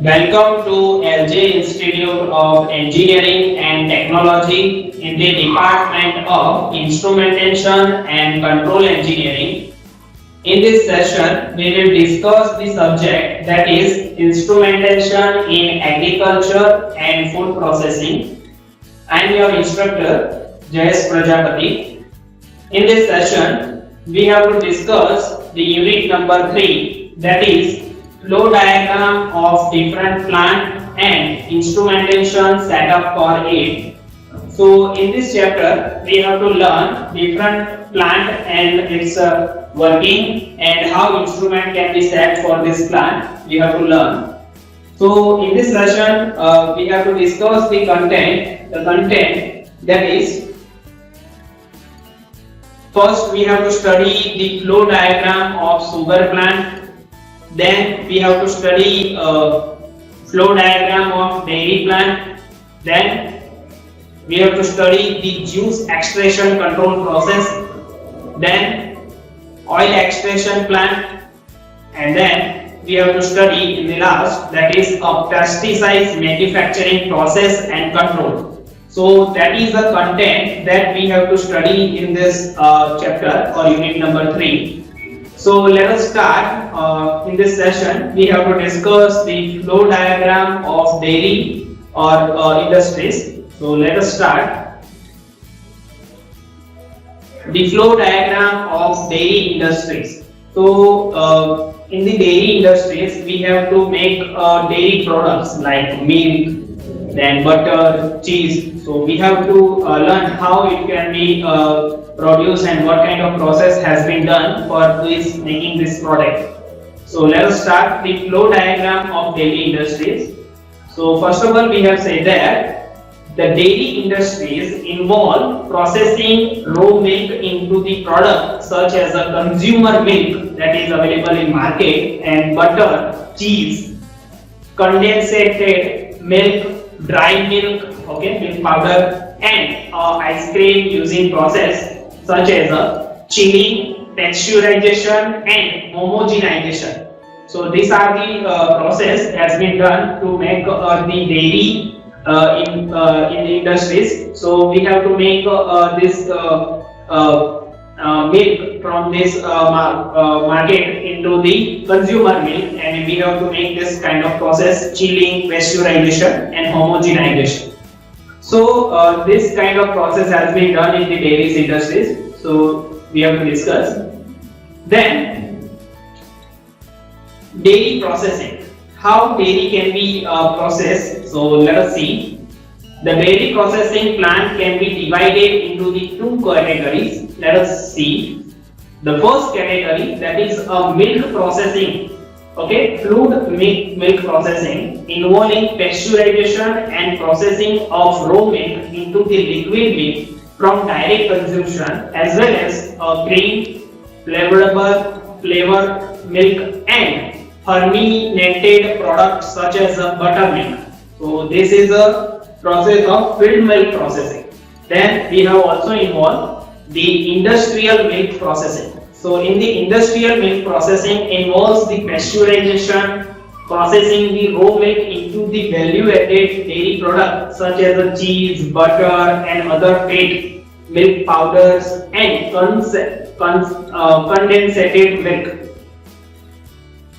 Welcome to LJ Institute of Engineering and Technology in the Department of Instrumentation and Control Engineering. In this session, we will discuss the subject that is instrumentation in agriculture and food processing. I am your instructor, Jayesh Prajapati. In this session, we have to discuss the unit number 3, that is flow diagram of different plant and instrumentation setup for it. So in this chapter we have to learn different plant and its working and how instrument can be set for this plant. We have to learn. So in this session we have to discuss the content. The content, that is, first we have to study the flow diagram of sugar plant. Then we have to study flow diagram of dairy plant. Then we have to study the juice extraction control process. Then oil extraction plant. And then we have to study in the last, that is a pesticides manufacturing process and control. So that is the content that we have to study in this chapter or unit number 3. So let us start. In this session we have to discuss the flow diagram of dairy or industries. So let us start. The flow diagram of dairy industries. So in the dairy industries we have to make dairy products like milk, then butter, cheese. So we have to learn how it can be produced and what kind of process has been done for this making this product. So let us start the flow diagram of dairy industries. So first of all we have said that the dairy industries involve processing raw milk into the product such as a consumer milk that is available in market, and butter, cheese, condensated milk, dry milk, milk powder, and ice cream using process such as chilling, texturization, and homogenization. So these are the process has been done to make the dairy in the industries. So we have to make this milk from this market into the consumer milk, and we have to make this kind of process: chilling, pasteurization, and homogenization. So this kind of process has been done in the dairy industries. So we have to discuss. Then dairy processing. How dairy can be processed? So let us see. The dairy processing plant can be divided into the two categories. Let us see. The first category, that is milk processing. Fluid milk processing involving pasteurization and processing of raw milk into the liquid milk from direct consumption, as well as cream, flavored milk, and fermented products such as buttermilk. So this is a process of filled milk processing. Then we have also involved the industrial milk processing. So in the industrial milk processing involves the pasteurization, processing the raw milk into the value-added dairy products such as cheese, butter, and other fat, milk powders, and condensated milk.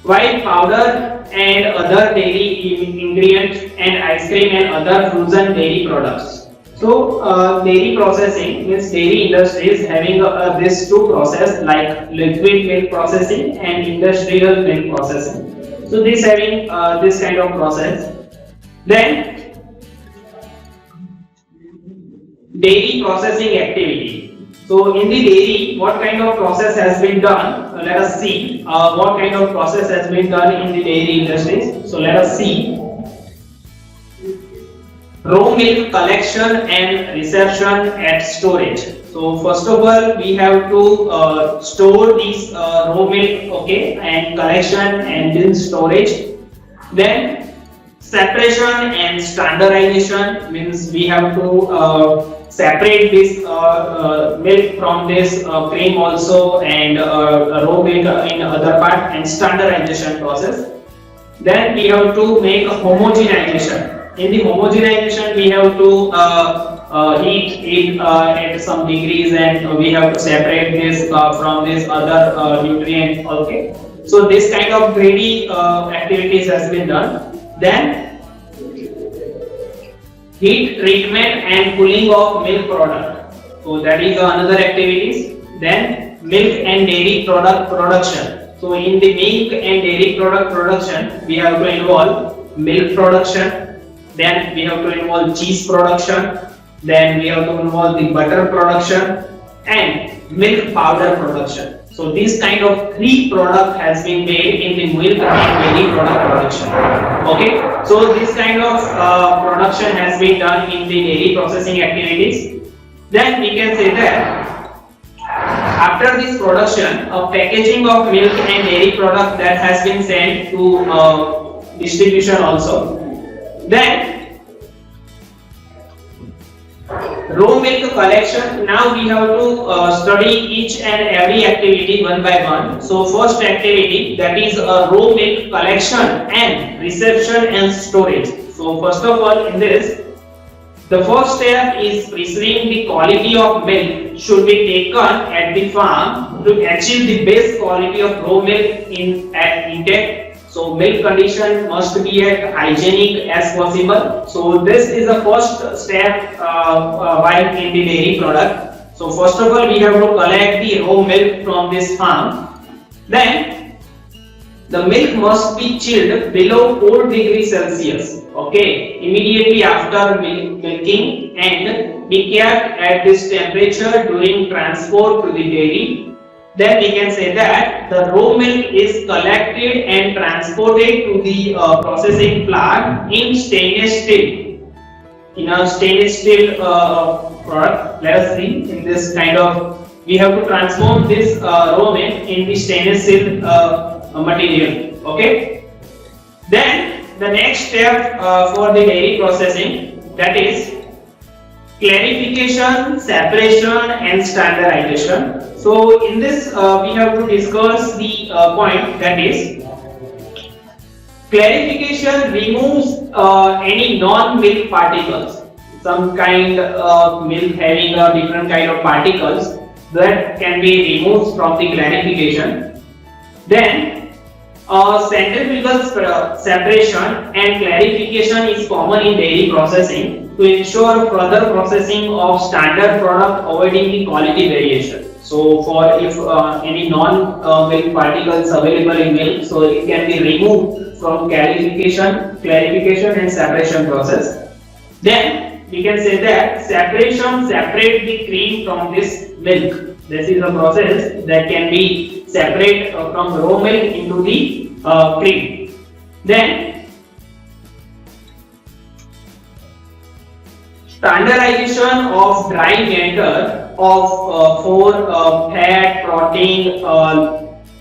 While powder and other dairy ingredients and ice cream and other frozen dairy products. So dairy processing means dairy industries having these two process like liquid milk processing and industrial milk processing. So this having this kind of process. Then dairy processing activity. So in the dairy, what kind of process has been done? Let us see what kind of process has been done in the dairy industries. So let us see. Raw milk collection and reception at storage. So first of all we have to store this raw milk, and collection and then storage. Then separation and standardization means we have to separate this milk from this cream also and raw milk in other part, and standardization process. Then we have to make a homogenization. In the homogenization, we have to heat it at some degrees, and we have to separate this from this other nutrient. Okay, so this kind of greedy activities has been done. Then heat treatment and cooling of milk product. So that is another activities. Then milk and dairy product production. So in the milk and dairy product production, we have to involve milk production, then we have to involve cheese production, then we have to involve the butter production and milk powder production. So this kind of three product has been made in the milk and dairy product production. Okay, so this kind of production has been done in the dairy processing activities. Then we can say that after this production, a packaging of milk and dairy product that has been sent to distribution also. Then raw milk collection. Now we have to study each and every activity one by one. So first activity, that is raw milk collection and reception and storage. So first of all, in this, the first step is receiving the quality of milk should be taken at the farm to achieve the best quality of raw milk at intake. So milk condition must be as hygienic as possible. So this is the first step while in the dairy product. So first of all, we have to collect the raw milk from this farm. Then the milk must be chilled below 4 degrees Celsius. Okay, immediately after milking, and be kept at this temperature during transport to the dairy. Then we can say that the raw milk is collected and transported to the processing plant in stainless steel. In a stainless steel product, let us see in this kind of, we have to transform this raw milk in the stainless steel material. Okay. Then the next step for the dairy processing, that is clarification, separation and standardization. So in this we have to discuss the point, that is clarification removes any non-milk particles, some kind of milk having a different kind of particles that can be removed from the clarification. Then centrifugal separation and clarification is common in dairy processing to ensure further processing of standard product avoiding the quality variation. So for if any non-milk particles available in milk, so it can be removed from clarification and separation process. Then we can say that separation separate the cream from this milk. This is a process that can be separate from raw milk into the cream. Then standardization of dry matter of for fat, protein,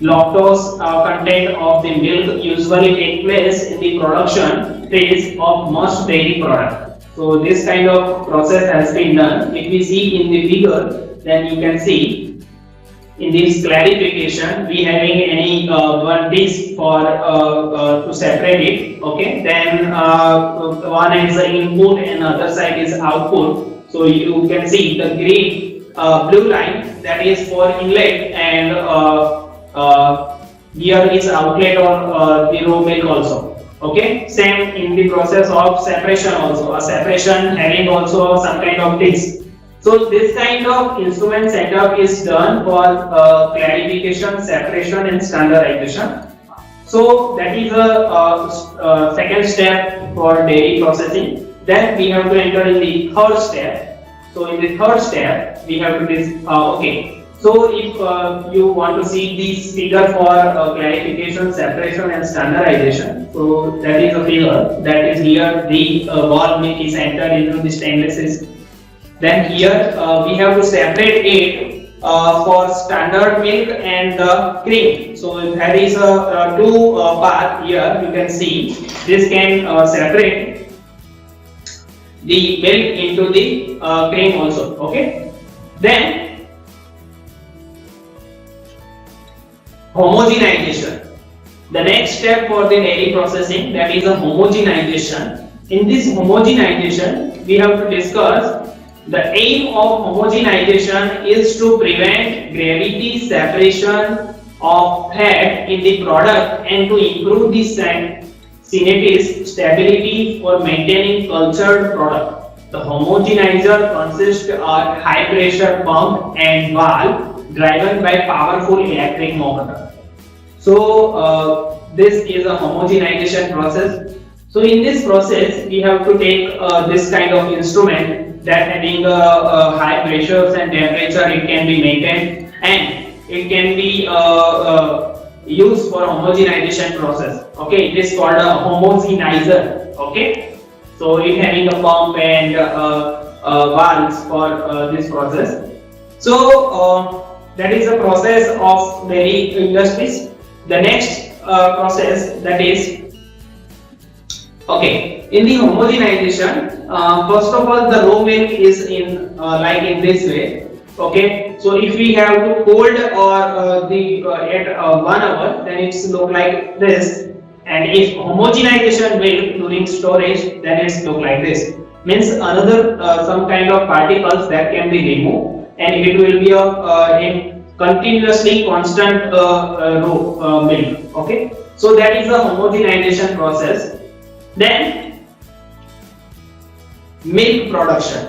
lactose content of the milk usually take place in the production phase of most dairy product. So this kind of process has been done. If we see in the figure, then you can see in this clarification we having any one disk for to separate it. Okay, then one is the input and other side is output. So you can see the green blue line, that is for inlet, and here is outlet or the raw milk also. Okay, same in the process of separation also, a separation having also some kind of disk. So this kind of instrument setup is done for clarification, separation and standardization. So that is a second step for dairy processing. Then we have to enter in the third step. So in the third step we have to okay. So if you want to see this figure for clarification, separation and standardization, so that is a figure that is here. The ball milk is entered into the stainless steel. Then here we have to separate it for standard milk and the cream. So there is a two path here. You can see this can separate the milk into the cream also. Okay. Then homogenization. The next step for the dairy processing, that is a homogenization. In this homogenization, we have to discuss the aim of homogenization is to prevent gravity separation of fat in the product and to improve the synthesis stability for maintaining cultured product. The homogenizer consists of high pressure pump and valve driven by powerful electric motor. So this is a homogenization process. So in this process, we have to take this kind of instrument that having high pressures and temperature, it can be maintained and it can be used for homogenization process. Okay, it is called a homogenizer. Okay, so it having a pump and valves for this process. So that is the process of dairy industries. The next process, that is, okay, in the homogenization, first of all, the raw milk is in like in this way. Okay, so if we have to cold or at 1 hour, then it's look like this. And if homogenization milk during storage, then it's look like this. Means another some kind of particles that can be removed, and it will be in continuously constant milk. Okay, so that is the homogenization process. Then milk production.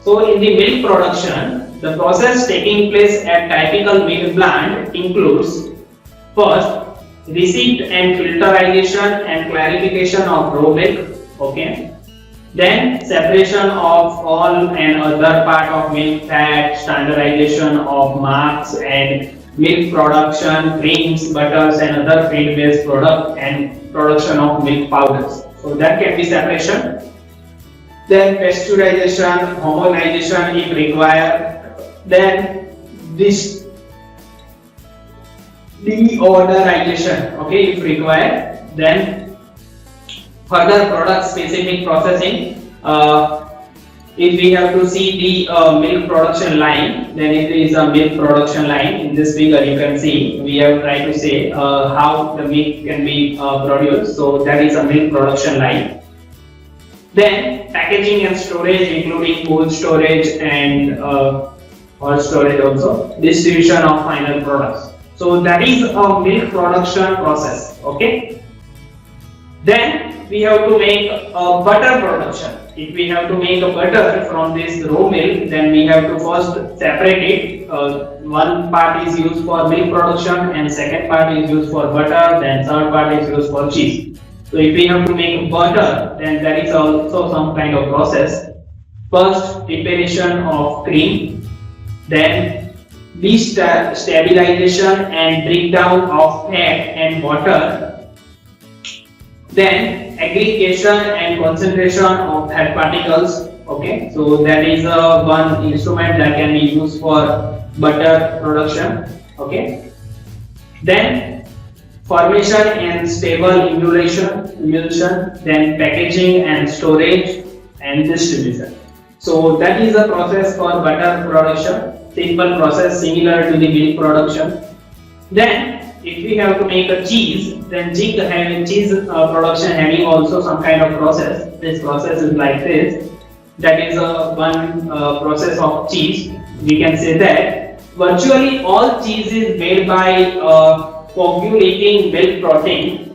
So in the milk production, the process taking place at typical milk plant includes first receipt and filterization and clarification of raw milk. Okay, then separation of all and other part of milk fat, standardization of marks and milk production, creams, butters and other feed based product, and production of milk powders. So that can be separation. Then pasteurization, homogenization if required. Then this deodorization, okay, if required. Then further product specific processing. If we have to see the milk production line, then it is a milk production line. In this figure you can see we have tried to say how the milk can be produced. So that is a milk production line. Then packaging and storage, including cold storage and hot storage, also distribution of final products. So that is a milk production process. Okay. Then we have to make a butter production. If we have to make a butter from this raw milk, then we have to first separate it. One part is used for milk production and second part is used for butter, then third part is used for cheese. So if we have to make butter, then there is also some kind of process. First, preparation of cream, then destabilization and breakdown of fat and water, then aggregation and concentration of fat particles. Okay, so that is one instrument that can be used for butter production. Okay, then formation and stable emulsion, then packaging and storage and distribution. So that is the process for butter production. Simple process similar to the milk production. Then if we have to make a cheese, then cheese production having also some kind of process. This process is like this. That is one process of cheese. We can say that virtually all cheese is made by coagulating milk protein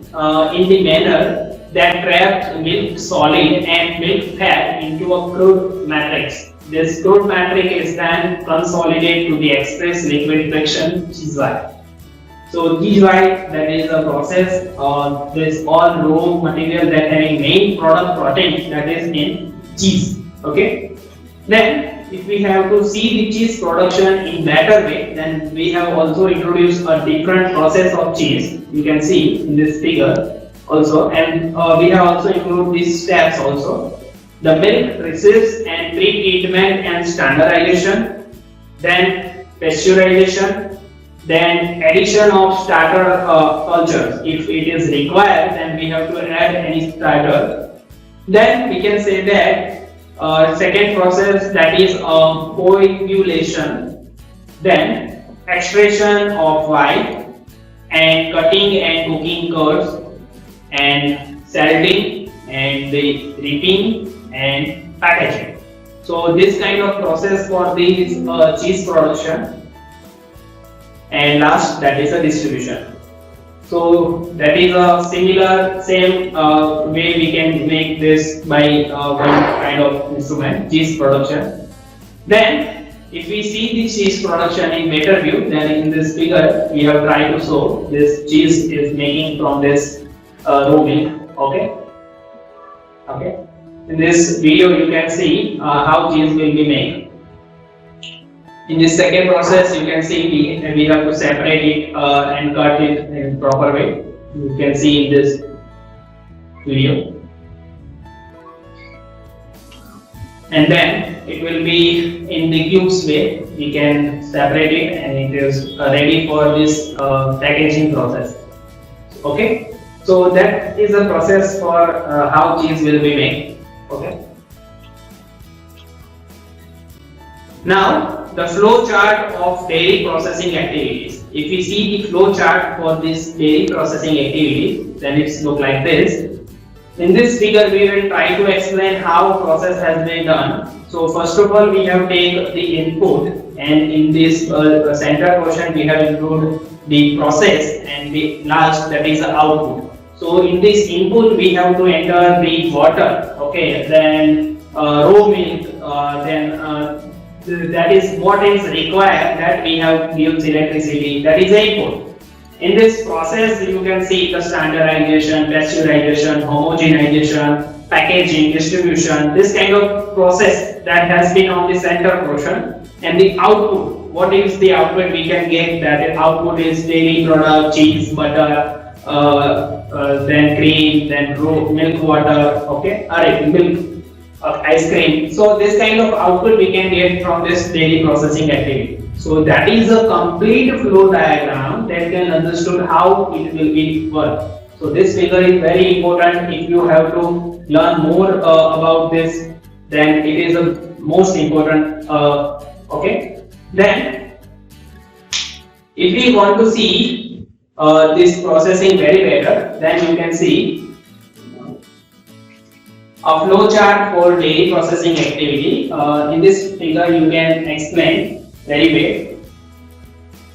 in the manner that traps milk solid and milk fat into a crude matrix. This crude matrix is then consolidated to the express liquid fraction GY. So GY, that is a process of this all raw material that having main product protein, that is in cheese. Okay. Then if we have to see the cheese production in better way, then we have also introduced a different process of cheese. You can see in this figure also, and we have also included these steps also. The milk receives and pre-treatment and standardization, then pasteurization, then addition of starter cultures. If it is required, then we have to add any starter. Then we can say that second process, that is coagulation, then extraction of white and cutting and cooking curds and salting and the reaping and packaging. So this kind of process for this cheese production, and last, that is a distribution. So that is a similar same way we can make this by one kind of instrument, cheese production. Then if we see the cheese production in better view, then in this figure we have tried to show this cheese is making from this raw milk. Okay. In this video you can see how cheese will be made. In this second process you can see we have to separate it and cut it in proper way. You can see in this video. And then it will be in the cubes way. We can separate it and it is ready for this packaging process. Okay. So that is a process for how cheese will be made. Okay. Now the flow chart of dairy processing activities. If we see the flow chart for this dairy processing activity, then it's look like this. In this figure we will try to explain how process has been done. So first of all we have taken the input, and in this center portion we have included the process, and the last, that is the output. So in this input we have to enter the water, okay, then raw milk, that is what is required, that we have used electricity, that is the input. In this process you can see the standardization, pasteurization, homogenization, packaging, distribution, this kind of process that has been on the center portion. And the output, what is the output we can get? That output is dairy product, cheese, butter, then cream, then milk, water, okay, milk, ice cream. So this kind of output we can get from this dairy processing activity. So that is a complete flow diagram that can understood how it will be work. So this figure is very important. If you have to learn more about this, then it is the most important. Okay. Then if we want to see this processing very better, then you can see a flow chart for dairy processing activity. In this figure you can explain very well.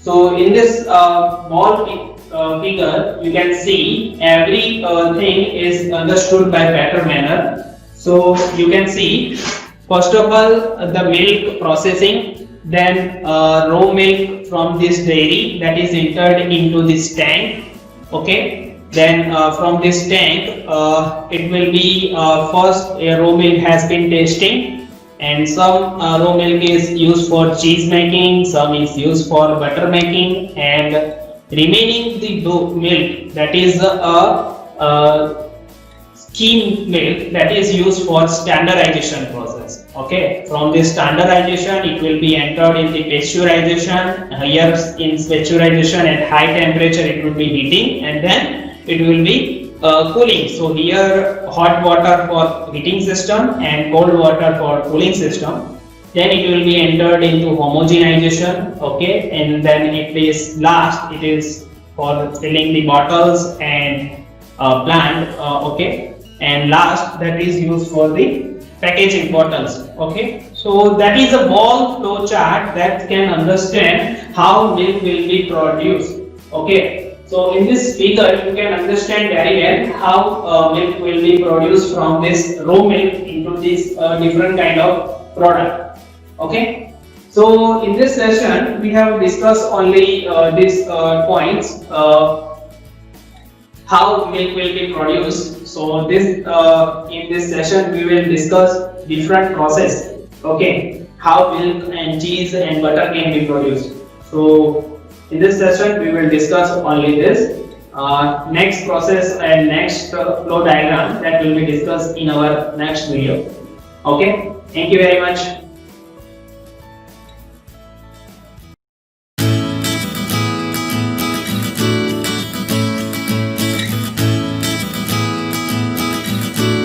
So in this small figure you can see every thing is understood by better manner. So you can see first of all the milk processing, then raw milk from this dairy that is entered into this tank, okay. Then from this tank it will be first raw milk has been tasting, and some raw milk is used for cheese making, some is used for butter making, and remaining the milk, that is skim milk, that is used for standardization process. Okay, from this standardization it will be entered in the pasteurization. Here in pasteurization at high temperature it will be heating, and then it will be cooling. So here hot water for heating system and cold water for cooling system. Then it will be entered into homogenization, okay, and then it is last, it is for filling the bottles and plant, okay, and last that is used for the packaging bottles, okay. So that is a whole flow chart that can understand how milk will be produced, okay. So in this figure you can understand very well how milk will be produced from this raw milk into this different kind of product, okay. So in this session we have discussed only these points, how milk will be produced. So this in this session we will discuss different process, okay, how milk and cheese and butter can be produced. So in this session we will discuss only this. Next process and next flow diagram that will be discussed in our next video. Okay, thank you very much.